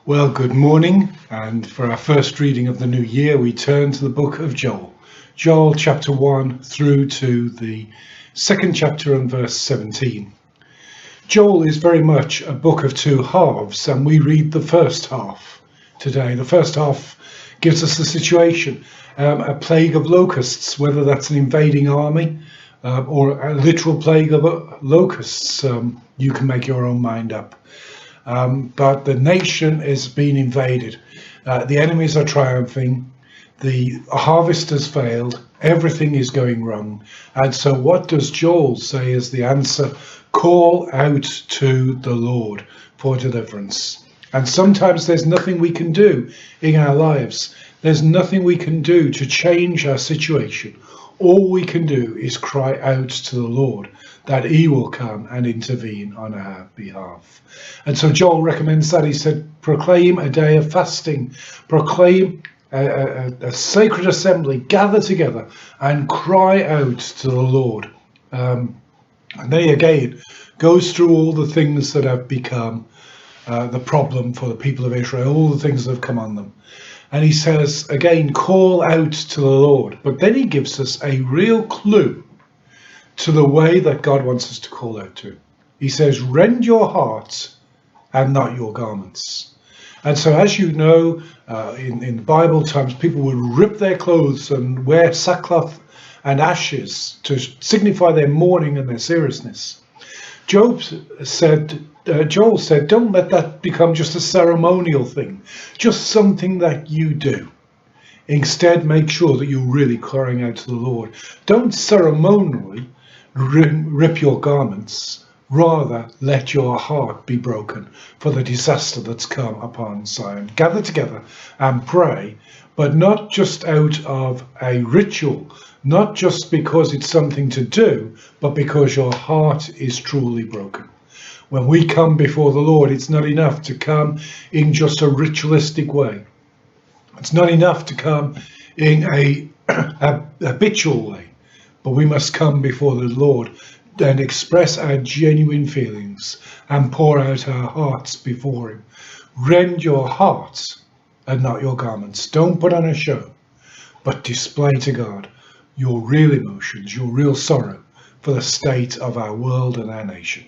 Well, good morning, and for our first reading of the new year, we turn to the book of Joel. Joel chapter 1 through to the second chapter and verse 17. Joel is very much a book of two halves, and we read the first half today. The first half gives us the situation, a plague of locusts, whether that's an invading army or a literal plague of locusts. You can make your own mind up. But the nation is being invaded. The enemies are triumphing. The harvest has failed. Everything is going wrong. And so what does Joel say is the answer? Call out to the Lord for deliverance. And sometimes there's nothing we can do in our lives. There's nothing we can do to change our situation. All we can do is cry out to the Lord that he will come and intervene on our behalf. And so Joel recommends that. He said, proclaim a day of fasting, proclaim a sacred assembly, gather together and cry out to the Lord. And they again goes through all the things that have become the problem for the people of Israel, all the things that have come on them. And he says, again, call out to the Lord. But then he gives us a real clue to the way that God wants us to call out to. He says, rend your hearts and not your garments. And so, as you know, in Bible times, people would rip their clothes and wear sackcloth and ashes to signify their mourning and their seriousness. Joel said, don't let that become just a ceremonial thing, just something that you do. Instead, make sure that you're really crying out to the Lord. Don't ceremonially rip your garments. Rather, let your heart be broken for the disaster that's come upon Zion. Gather together and pray, but not just out of a ritual, not just because it's something to do, but because your heart is truly broken. When we come before the Lord, it's not enough to come in just a ritualistic way. It's not enough to come in a habitual way, but we must come before the Lord and express our genuine feelings and pour out our hearts before him. Rend your hearts and not your garments. Don't put on a show, but display to God your real emotions, your real sorrow for the state of our world and our nation.